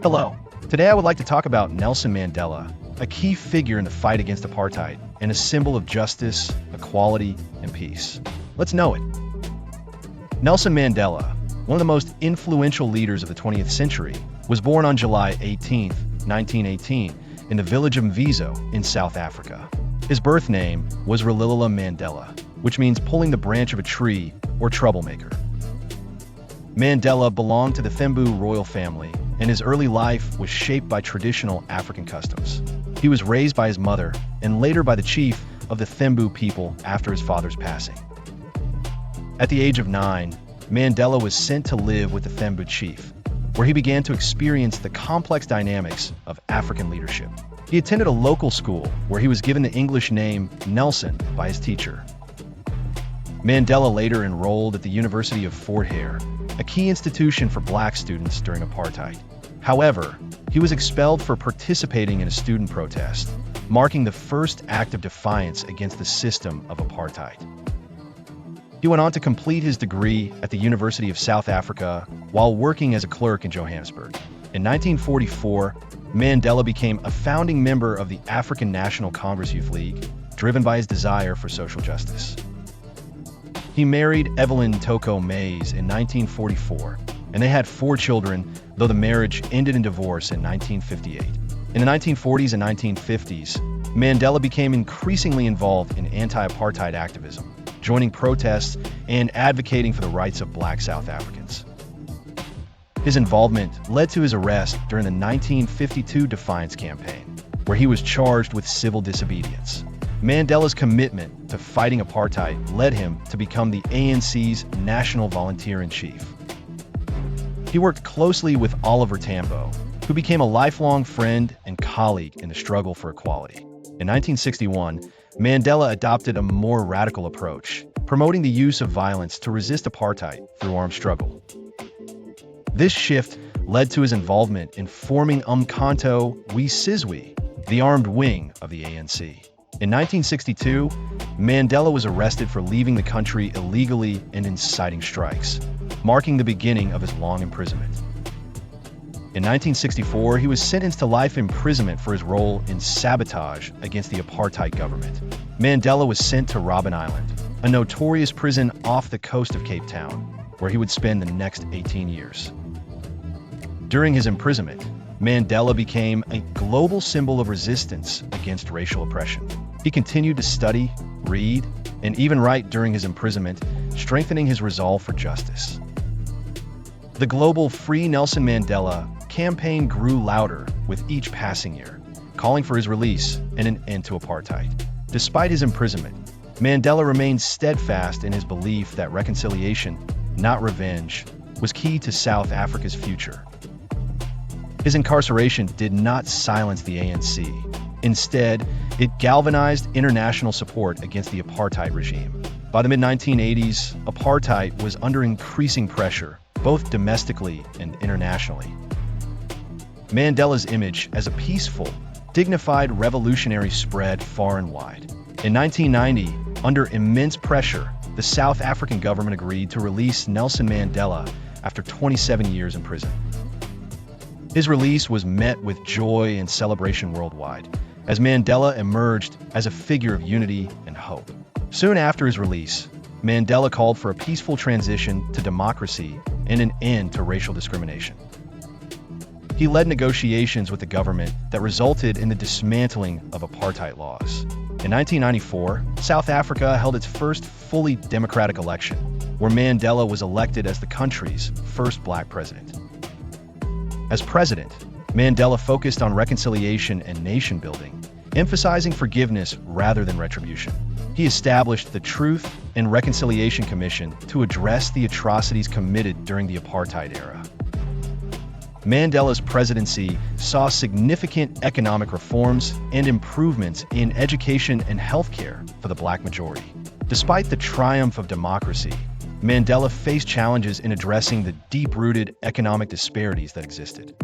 Hello. Today I would like to talk about Nelson Mandela, a key figure in the fight against apartheid and a symbol of justice, equality, and peace. Let's know it. Nelson Mandela, one of the most influential leaders of the 20th century, was born on July 18, 1918, in the village of Mvizo in South Africa. His birth name was Ralilela Mandela, which means pulling the branch of a tree or troublemaker. Mandela belonged to the Thembu royal family, and his early life was shaped by traditional African customs. He was raised by his mother and later by the chief of the Thembu people after his father's passing. At the age of 9, Mandela was sent to live with the Thembu chief, where he began to experience the complex dynamics of African leadership. He attended a local school where he was given the English name Nelson by his teacher. Mandela later enrolled at the University of Fort Hare, a key institution for black students during apartheid. However, he was expelled for participating in a student protest, marking the first act of defiance against the system of apartheid. He went on to complete his degree at the University of South Africa while working as a clerk in Johannesburg. In 1944, Mandela became a founding member of the African National Congress Youth League, driven by his desire for social justice. He married Evelyn Toko Mays in 1944, and they had 4 children, though the marriage ended in divorce in 1958. In the 1940s and 1950s, Mandela became increasingly involved in anti-apartheid activism, joining protests and advocating for the rights of black South Africans. His involvement led to his arrest during the 1952 Defiance Campaign, where he was charged with civil disobedience. Mandela's commitment to fighting apartheid led him to become the ANC's National Volunteer-in-Chief. He worked closely with Oliver Tambo, who became a lifelong friend and colleague in the struggle for equality. In 1961, Mandela adopted a more radical approach, promoting the use of violence to resist apartheid through armed struggle. This shift led to his involvement in forming Umkhonto we Sizwe, the armed wing of the ANC. In 1962, Mandela was arrested for leaving the country illegally and inciting strikes, marking the beginning of his long imprisonment. In 1964, he was sentenced to life imprisonment for his role in sabotage against the apartheid government. Mandela was sent to Robben Island, a notorious prison off the coast of Cape Town, where he would spend the next 18 years. During his imprisonment, Mandela became a global symbol of resistance against racial oppression. He continued to study, read, and even write during his imprisonment, strengthening his resolve for justice. The global Free Nelson Mandela campaign grew louder with each passing year, calling for his release and an end to apartheid. Despite his imprisonment, Mandela remained steadfast in his belief that reconciliation, not revenge, was key to South Africa's future. His incarceration did not silence the ANC. Instead, it galvanized international support against the apartheid regime. By the mid-1980s, apartheid was under increasing pressure, both domestically and internationally. Mandela's image as a peaceful, dignified revolutionary spread far and wide. In 1990, under immense pressure, the South African government agreed to release Nelson Mandela after 27 years in prison. His release was met with joy and celebration worldwide, as Mandela emerged as a figure of unity and hope. Soon after his release, Mandela called for a peaceful transition to democracy and an end to racial discrimination. He led negotiations with the government that resulted in the dismantling of apartheid laws. In 1994, South Africa held its first fully democratic election, where Mandela was elected as the country's first black president. As president, Mandela focused on reconciliation and nation building, emphasizing forgiveness rather than retribution. He established the Truth and Reconciliation Commission to address the atrocities committed during the apartheid era. Mandela's presidency saw significant economic reforms and improvements in education and healthcare for the black majority. Despite the triumph of democracy, Mandela faced challenges in addressing the deep-rooted economic disparities that existed.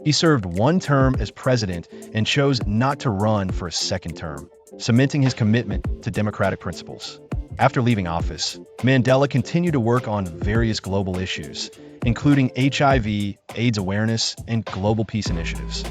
He served one term as president and chose not to run for a second term, cementing his commitment to democratic principles. After leaving office, Mandela continued to work on various global issues, including HIV, AIDS awareness, and global peace initiatives.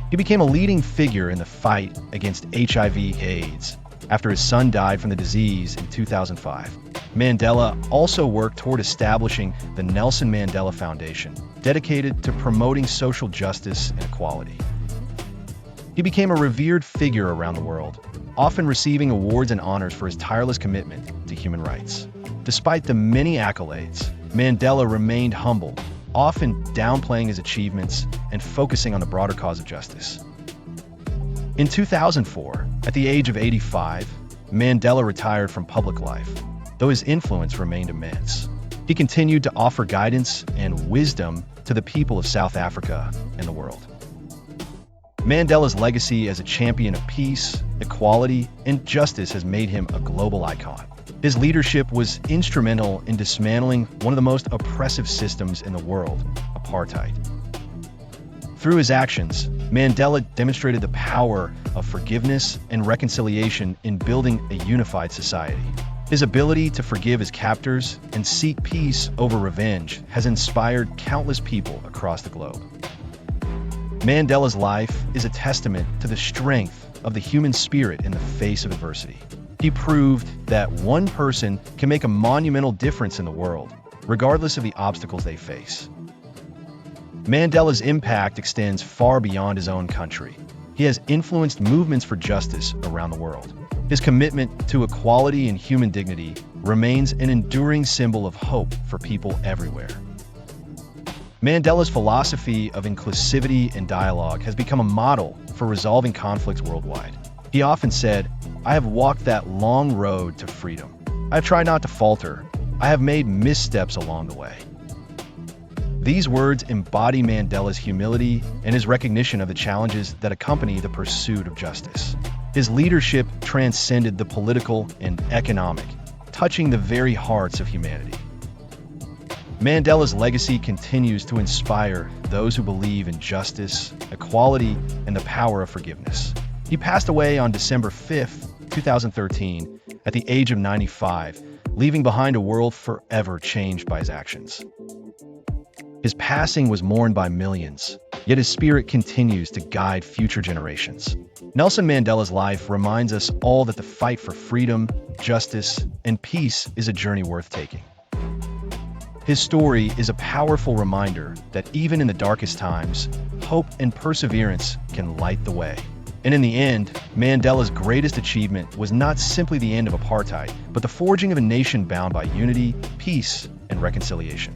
He became a leading figure in the fight against HIV/AIDS after his son died from the disease in 2005. Mandela also worked toward establishing the Nelson Mandela Foundation, dedicated to promoting social justice and equality. He became a revered figure around the world, often receiving awards and honors for his tireless commitment to human rights. Despite the many accolades, Mandela remained humble, often downplaying his achievements and focusing on the broader cause of justice. In 2004, at the age of 85, Mandela retired from public life, though his influence remained immense. He continued to offer guidance and wisdom to the people of South Africa and the world. Mandela's legacy as a champion of peace, equality, and justice has made him a global icon. His leadership was instrumental in dismantling one of the most oppressive systems in the world, apartheid. Through his actions, Mandela demonstrated the power of forgiveness and reconciliation in building a unified society. His ability to forgive his captors and seek peace over revenge has inspired countless people across the globe. Mandela's life is a testament to the strength of the human spirit in the face of adversity. He proved that one person can make a monumental difference in the world, regardless of the obstacles they face. Mandela's impact extends far beyond his own country. He has influenced movements for justice around the world. His commitment to equality and human dignity remains an enduring symbol of hope for people everywhere. Mandela's philosophy of inclusivity and dialogue has become a model for resolving conflicts worldwide. He often said, "I have walked that long road to freedom. I have tried not to falter. I have made missteps along the way." These words embody Mandela's humility and his recognition of the challenges that accompany the pursuit of justice. His leadership transcended the political and economic, touching the very hearts of humanity. Mandela's legacy continues to inspire those who believe in justice, equality, and the power of forgiveness. He passed away on December 5, 2013, at the age of 95, leaving behind a world forever changed by his actions. His passing was mourned by millions, yet his spirit continues to guide future generations. Nelson Mandela's life reminds us all that the fight for freedom, justice, and peace is a journey worth taking. His story is a powerful reminder that even in the darkest times, hope and perseverance can light the way. And in the end, Mandela's greatest achievement was not simply the end of apartheid, but the forging of a nation bound by unity, peace, and reconciliation.